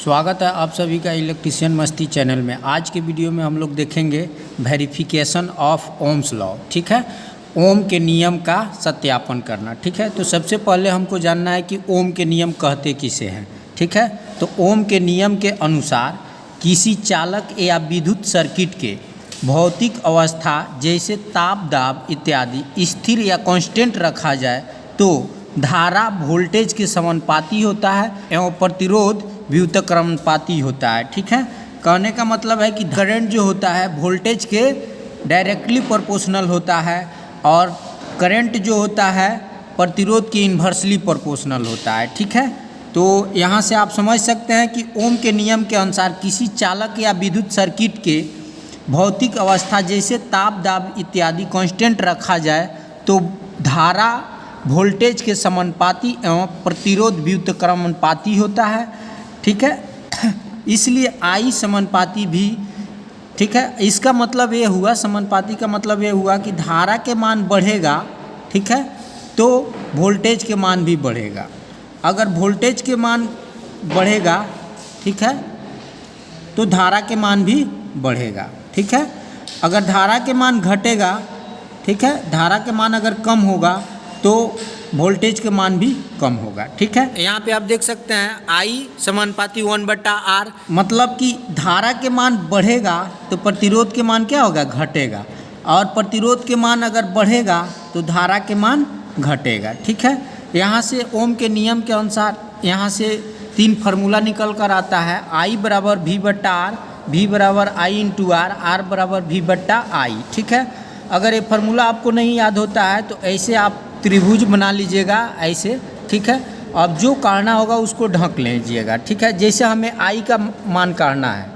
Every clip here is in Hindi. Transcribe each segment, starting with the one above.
स्वागत है आप सभी का इलेक्ट्रिशियन मस्ती चैनल में। आज के वीडियो में हम लोग देखेंगे वेरिफिकेशन ऑफ ओम्स लॉ। ठीक है, ओम के नियम का सत्यापन करना। ठीक है, तो सबसे पहले हमको जानना है कि ओम के नियम कहते किसे हैं। ठीक है, तो ओम के नियम के अनुसार किसी चालक या विद्युत सर्किट के भौतिक अवस्था जैसे ताप दाब इत्यादि स्थिर या कांस्टेंट रखा जाए तो धारा वोल्टेज के समानुपाती होता है एवं प्रतिरोध व्युत्क्रमानुपाती होता है। ठीक है, कहने का मतलब है कि करंट जो होता है वोल्टेज के डायरेक्टली प्रोपोर्शनल होता है और करंट जो होता है प्रतिरोध के इन्वर्सली प्रोपोर्शनल होता है। ठीक है, तो यहाँ से आप समझ सकते हैं कि ओम के नियम के अनुसार किसी चालक या विद्युत सर्किट के भौतिक अवस्था जैसे ताप दाब इत्यादि कांस्टेंट रखा जाए तो धारा वोल्टेज के समानुपाती एवं प्रतिरोध व्युत्क्रमानुपाती होता है। ठीक है, इसलिए आई समानुपाती भी। ठीक है, इसका मतलब ये हुआ, समानुपाती का मतलब ये हुआ कि धारा के मान बढ़ेगा, ठीक है, तो वोल्टेज के मान भी बढ़ेगा। अगर वोल्टेज के मान बढ़ेगा, ठीक है, तो धारा के मान भी बढ़ेगा। ठीक है, अगर धारा के मान घटेगा, ठीक है, धारा के मान अगर कम होगा तो वोल्टेज के मान भी कम होगा। ठीक है, यहाँ पे आप देख सकते हैं आई समानुपाती 1/R, मतलब कि धारा के मान बढ़ेगा तो प्रतिरोध के मान क्या होगा, घटेगा, और प्रतिरोध के मान अगर बढ़ेगा तो धारा के मान घटेगा। ठीक है, यहाँ से ओम के नियम के अनुसार यहाँ से 3 फार्मूला निकल कर आता है। I बराबर V/R, V बराबर I/R, R बराबर V/I। ठीक है, अगर ये फार्मूला आपको नहीं याद होता है तो ऐसे आप त्रिभुज बना लीजिएगा ऐसे। ठीक है, अब जो काटना होगा उसको ढक लीजिएगा। ठीक है, जैसे हमें आई का मान काटना है,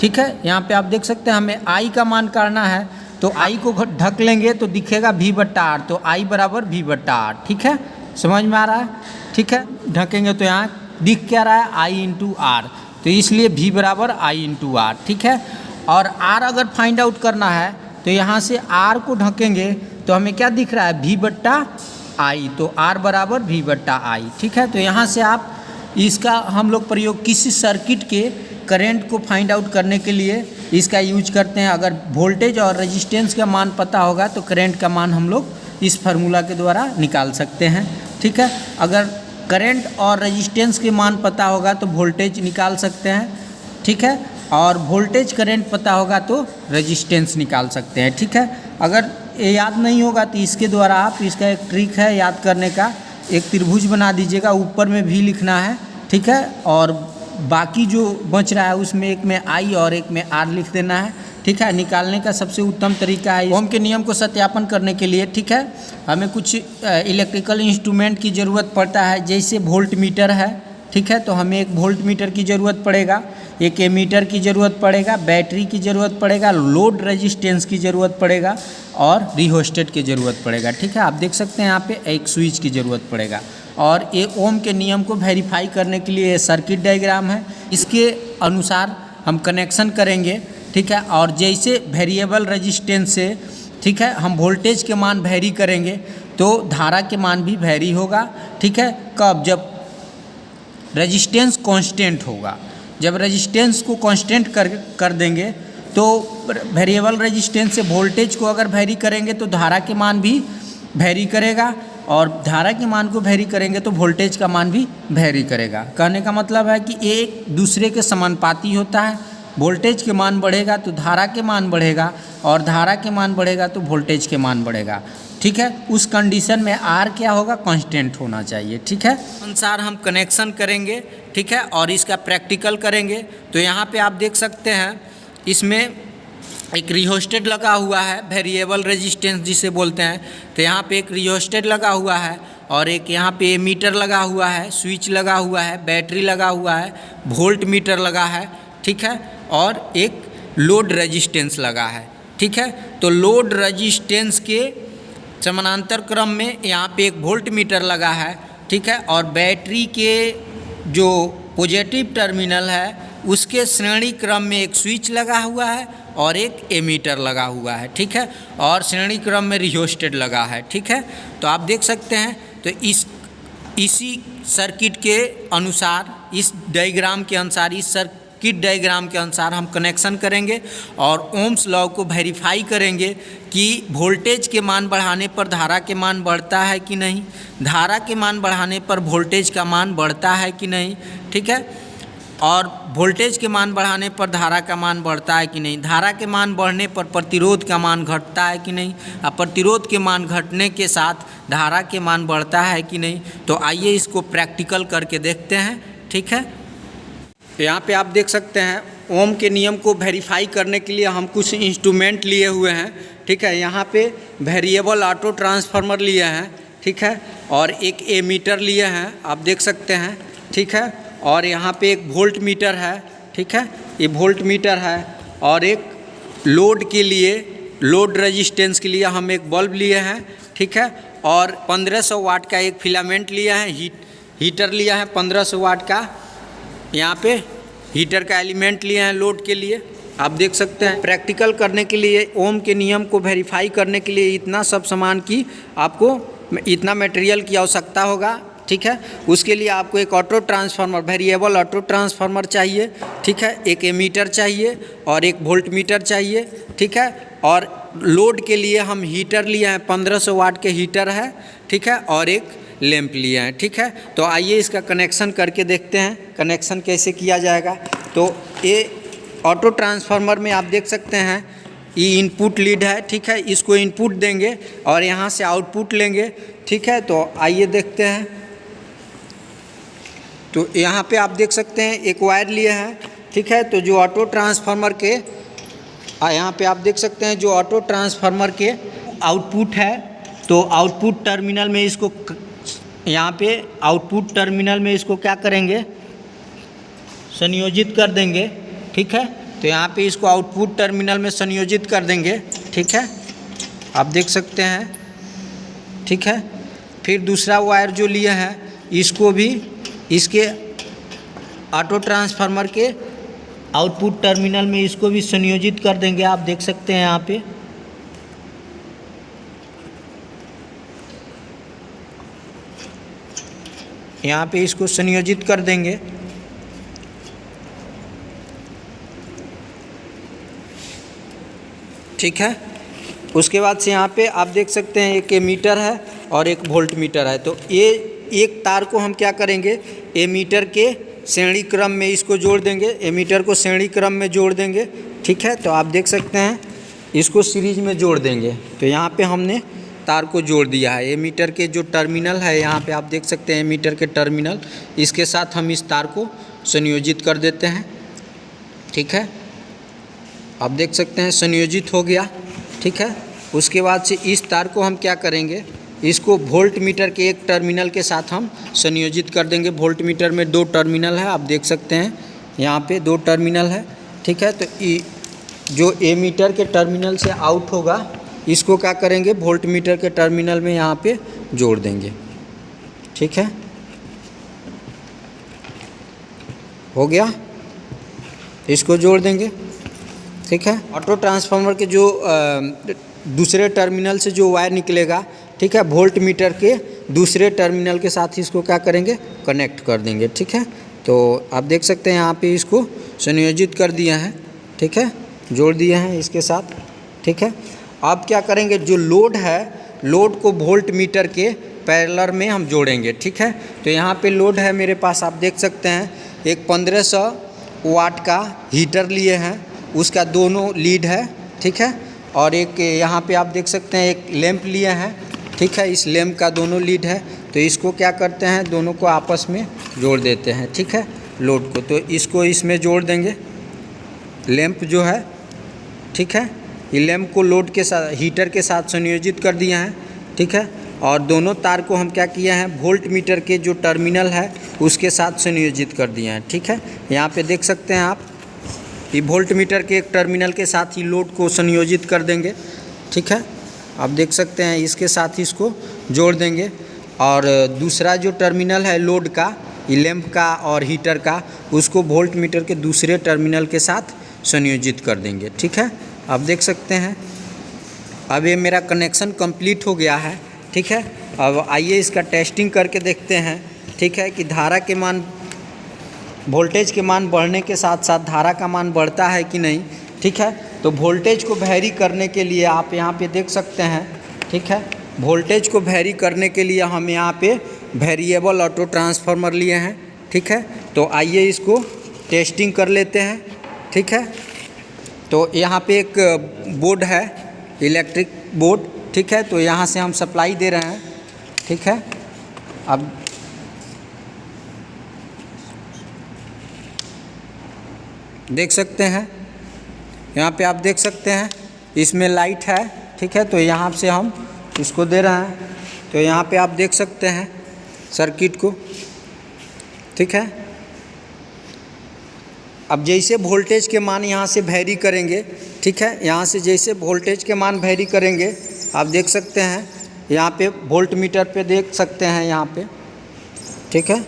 ठीक है, यहाँ पे आप देख सकते हैं हमें आई का मान काटना है तो आई को ढक लेंगे तो दिखेगा V/R, तो आई बराबर V/R। ठीक है, समझ में आ रहा है। ठीक है, ढकेंगे तो यहाँ दिख क्या रहा है, I/R, तो इसलिए V बराबर I/R। ठीक है, और R अगर फाइंड आउट करना है तो यहाँ से R को ढकेंगे तो हमें क्या दिख रहा है, V/I, तो R बराबर V/I। ठीक है, तो यहाँ से आप इसका हम लोग प्रयोग किसी सर्किट के करंट को फाइंड आउट करने के लिए इसका यूज करते हैं। अगर वोल्टेज और रेजिस्टेंस का मान पता होगा तो करंट का मान हम लोग इस फार्मूला के द्वारा निकाल सकते हैं। ठीक है, अगर करंट और रेजिस्टेंस के मान पता होगा तो वोल्टेज निकाल सकते हैं। ठीक है, और वोल्टेज करंट पता होगा तो रेजिस्टेंस निकाल सकते हैं। ठीक है, अगर ये याद नहीं होगा तो इसके द्वारा आप, इसका एक ट्रिक है याद करने का, एक त्रिभुज बना दीजिएगा, ऊपर में भी लिखना है। ठीक है, और बाकी जो बच रहा है उसमें एक में आई और एक में आर लिख देना है। ठीक है, निकालने का सबसे उत्तम तरीका है ओम के नियम को सत्यापन करने के लिए। ठीक है, हमें कुछ इलेक्ट्रिकल इंस्ट्रूमेंट की ज़रूरत पड़ता है, जैसे वोल्ट मीटर है। ठीक है, तो हमें एक वोल्ट मीटर की ज़रूरत पड़ेगा, एक एमीटर की ज़रूरत पड़ेगा, बैटरी की ज़रूरत पड़ेगा, लोड रेजिस्टेंस की ज़रूरत पड़ेगा और रिहोस्टेट की ज़रूरत पड़ेगा। ठीक है, आप देख सकते हैं यहाँ पे एक स्विच की ज़रूरत पड़ेगा। और ये ओम के नियम को वेरीफाई करने के लिए सर्किट डायग्राम है, इसके अनुसार हम कनेक्शन करेंगे। ठीक है, और जैसे वेरिएबल रेजिस्टेंस से, ठीक है, हम वोल्टेज के मान वेरी करेंगे तो धारा के मान भी वेरी होगा। ठीक है, कब, जब रेजिस्टेंस कांस्टेंट होगा। जब रेजिस्टेंस को कांस्टेंट कर देंगे तो वेरिएबल रेजिस्टेंस से वोल्टेज को अगर वेरी करेंगे तो धारा के मान भी वेरी करेगा, और धारा के मान को वेरी करेंगे तो वोल्टेज का मान भी वेरी करेगा। कहने का मतलब है कि एक दूसरे के समानुपाती होता है। वोल्टेज के मान बढ़ेगा तो धारा के मान बढ़ेगा, और धारा के मान बढ़ेगा तो वोल्टेज के मान बढ़ेगा। ठीक है, उस कंडीशन में आर क्या होगा, कांस्टेंट होना चाहिए। ठीक है, अनुसार हम कनेक्शन करेंगे। ठीक है, और इसका प्रैक्टिकल करेंगे। तो यहाँ पे आप देख सकते हैं इसमें एक रिहोस्टेट लगा हुआ है, वेरिएबल रेजिस्टेंस जिसे बोलते हैं। तो यहाँ पे एक रिहोस्टेट लगा हुआ है और एक यहाँ पे मीटर लगा हुआ है, स्विच लगा हुआ है, बैटरी लगा हुआ है, वोल्ट मीटर लगा है। ठीक है, और एक लोड रेजिस्टेंस लगा है। ठीक है, तो लोड रेजिस्टेंस के समानांतर क्रम में यहाँ पे एक वोल्ट मीटर लगा है। ठीक है, और बैटरी के जो पॉजिटिव टर्मिनल है उसके श्रेणी क्रम में एक स्विच लगा हुआ है और एक एमीटर लगा हुआ है। ठीक है, और श्रेणी क्रम में रिहोस्टेट लगा है। ठीक है, तो आप देख सकते हैं। तो इसी सर्किट के अनुसार इस डायग्राम के अनुसार, इस सर्किट डायग्राम के अनुसार हम कनेक्शन करेंगे और ओम्स लॉ को वेरीफाई करेंगे कि वोल्टेज के मान बढ़ाने पर धारा के मान बढ़ता है कि नहीं, धारा के मान बढ़ाने पर वोल्टेज का मान बढ़ता है कि नहीं, ठीक है, और वोल्टेज के मान बढ़ाने पर धारा का मान बढ़ता है कि नहीं, धारा के मान बढ़ने पर प्रतिरोध का मान घटता है कि नहीं, और प्रतिरोध के मान घटने के साथ धारा के मान बढ़ता है कि नहीं। तो आइए इसको प्रैक्टिकल करके देखते हैं, ठीक है। यहाँ पे आप देख सकते हैं ओम के नियम को वेरीफाई करने के लिए हम कुछ इंस्ट्रूमेंट लिए हुए हैं, ठीक है। यहाँ पे वेरिएबल ऑटो ट्रांसफार्मर लिए हैं, ठीक है, और एक एमीटर लिए हैं, आप देख सकते हैं, ठीक है, और यहाँ पे एक वोल्ट मीटर है, ठीक है, ये वोल्ट मीटर है, और एक लोड के लिए, लोड रेजिस्टेंस के लिए हम एक बल्ब लिए हैं, ठीक है, और 1500 वाट का एक फिलामेंट लिया है, हीटर लिया है 1500 वाट का, यहाँ पे हीटर का एलिमेंट लिए हैं लोड के लिए, आप देख सकते हैं। प्रैक्टिकल करने के लिए ओम के नियम को वेरीफाई करने के लिए इतना सब सामान की आपको, इतना मटेरियल की आवश्यकता होगा, ठीक है। उसके लिए आपको एक auto transformer, variable auto transformer चाहिए, ठीक है, एक एमीटर चाहिए और एक वोल्ट मीटर चाहिए, ठीक है, और लोड के लिए हम हीटर लिए हैं, 1500 वाट के हीटर है, ठीक है, और एक लैंप लिए हैं, ठीक है। तो आइए इसका कनेक्शन करके देखते हैं कनेक्शन कैसे किया जाएगा। तो ये ऑटो ट्रांसफार्मर में आप देख सकते हैं ये इनपुट लीड है, ठीक है, इसको इनपुट देंगे और यहाँ से आउटपुट लेंगे, ठीक है। तो आइए देखते हैं। तो यहाँ पे आप देख सकते हैं एक वायर लिए हैं, ठीक है। तो जो ऑटो ट्रांसफार्मर के यहाँ पे आप देख सकते हैं जो ऑटो ट्रांसफार्मर के आउटपुट है, तो आउटपुट टर्मिनल में इसको, यहाँ पे आउटपुट टर्मिनल में इसको क्या करेंगे, संयोजित कर देंगे, ठीक है। तो यहाँ पे इसको आउटपुट टर्मिनल में संयोजित कर देंगे, ठीक है, आप देख सकते हैं, ठीक है। फिर दूसरा वायर जो लिए हैं इसको भी इसके ऑटो ट्रांसफार्मर के आउटपुट टर्मिनल में इसको भी संयोजित कर देंगे, आप देख सकते हैं यहाँ पे, यहाँ पे इसको संयोजित कर देंगे, ठीक है। उसके बाद से यहाँ पे आप देख सकते हैं एक एमीटर है और एक वोल्ट मीटर है। तो ये एक तार को हम क्या करेंगे, एमीटर के श्रेणी क्रम में इसको जोड़ देंगे, एमीटर को श्रेणी क्रम में जोड़ देंगे, ठीक है। तो आप देख सकते हैं इसको सीरीज में जोड़ देंगे। तो यहाँ पे हमने तार को जोड़ दिया है, एमीटर के जो टर्मिनल है यहाँ पे आप देख सकते हैं एमीटर के टर्मिनल, इसके साथ हम इस तार को संयोजित कर देते हैं, ठीक है, आप देख सकते हैं संयोजित हो गया, ठीक है। उसके बाद से इस तार को हम क्या करेंगे, इसको वोल्ट मीटर के एक टर्मिनल के साथ हम संयोजित कर देंगे। वोल्ट मीटर में 2 टर्मिनल है, आप देख सकते हैं यहाँ पे 2 टर्मिनल है, ठीक है। तो जो एमीटर के टर्मिनल से आउट होगा इसको क्या करेंगे, वोल्ट मीटर के टर्मिनल में यहाँ पे जोड़ देंगे, ठीक है, हो गया, इसको जोड़ देंगे, ठीक है। ऑटो ट्रांसफार्मर के जो दूसरे टर्मिनल से जो वायर निकलेगा, ठीक है, वोल्ट मीटर के दूसरे टर्मिनल के साथ इसको क्या करेंगे, कनेक्ट कर देंगे, ठीक है। तो आप देख सकते हैं यहाँ पे इसको संयोजित कर दिया है, ठीक है, जोड़ दिए हैं इसके साथ, ठीक है। अब क्या करेंगे, जो लोड है, लोड को वोल्ट मीटर के पैरेलल में हम जोड़ेंगे, ठीक है। तो यहाँ पे लोड है मेरे पास, आप देख सकते हैं एक 1500 वाट का हीटर लिए हैं, उसका दोनों लीड है, ठीक है, और एक यहाँ पे आप देख सकते हैं एक लैंप लिए हैं, ठीक है, इस लैंप का दोनों लीड है। तो इसको क्या करते हैं, दोनों को आपस में जोड़ देते हैं, ठीक है, लोड को। तो इसको इसमें जोड़ देंगे, लैंप जो है, ठीक है, ये लैंप को लोड के साथ, हीटर के साथ संयोजित कर दिया है, ठीक है, और दोनों तार को हम क्या किया है, वोल्ट मीटर के जो टर्मिनल है उसके साथ संयोजित कर दिया है, ठीक है। यहाँ पे देख सकते हैं आप, ये वोल्ट मीटर के एक टर्मिनल के साथ ही लोड को संयोजित कर देंगे, ठीक है, आप देख सकते हैं इसके साथ ही इसको जोड़ देंगे। और दूसरा जो टर्मिनल है लोड का, ये लैंप का और हीटर का, उसको वोल्ट मीटर के दूसरे टर्मिनल के साथ संयोजित कर देंगे, ठीक है, आप देख सकते हैं। अब ये मेरा कनेक्शन कंप्लीट हो गया है, ठीक है। अब आइए इसका टेस्टिंग करके देखते हैं, ठीक है, कि धारा के मान वोल्टेज के मान बढ़ने के साथ साथ धारा का मान बढ़ता है कि नहीं, ठीक है। तो वोल्टेज को वैरी करने के लिए आप यहाँ पे देख सकते हैं, ठीक है। वोल्टेज को वैरी करने के लिए हम यहाँ पे वेरिएबल ऑटो ट्रांसफार्मर लिए हैं, ठीक है। तो आइए इसको टेस्टिंग कर लेते हैं, ठीक है। तो यहाँ पे एक बोर्ड है, इलेक्ट्रिक बोर्ड, ठीक है। तो यहाँ से हम सप्लाई दे रहे हैं, ठीक है। अब देख सकते हैं, यहाँ पे आप देख सकते हैं इसमें लाइट है, ठीक है। तो यहाँ से हम इसको दे रहे हैं, तो यहाँ पे आप देख सकते हैं सर्किट को, ठीक है। अब जैसे वोल्टेज के मान यहाँ से वैरी करेंगे, ठीक है, यहाँ से जैसे वोल्टेज के मान वैरी करेंगे, आप देख सकते हैं यहाँ पे वोल्ट मीटर पे देख सकते हैं यहाँ पे, ठीक है।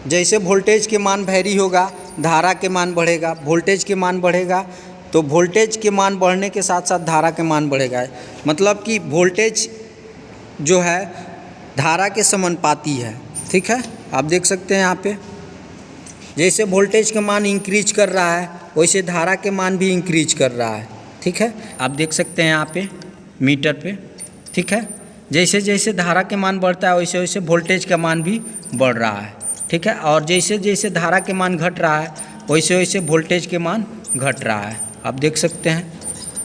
जैसे वोल्टेज के मान वैरी होगा, धारा के मान बढ़ेगा, वोल्टेज के मान बढ़ेगा, तो वोल्टेज के मान बढ़ने के साथ साथ धारा के मान बढ़ेगा। मतलब कि वोल्टेज जो है धारा के समानुपाती है, ठीक है। आप देख सकते हैं यहाँ पे जैसे वोल्टेज का मान इंक्रीज कर रहा है वैसे धारा के मान भी इंक्रीज कर रहा है, ठीक है। आप देख सकते हैं यहाँ पे मीटर पे, ठीक है। जैसे जैसे धारा के मान बढ़ता है वैसे वैसे वोल्टेज का मान भी बढ़ रहा है, ठीक है। और जैसे जैसे धारा के मान घट रहा है वैसे वैसे वोल्टेज के मान घट रहा है, आप देख सकते हैं,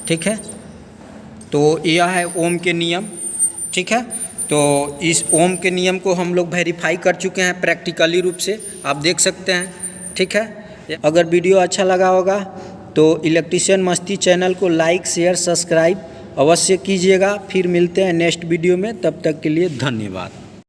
ठीक है। तो यह है ओम के नियम, ठीक है। तो इस ओम के नियम को हम लोग वेरीफाई कर चुके हैं प्रैक्टिकली रूप से, आप देख सकते हैं, ठीक है। अगर वीडियो अच्छा लगा होगा तो इलेक्ट्रीशियन मस्ती चैनल को लाइक शेयर सब्सक्राइब अवश्य कीजिएगा। फिर मिलते हैं नेक्स्ट वीडियो में, तब तक के लिए धन्यवाद।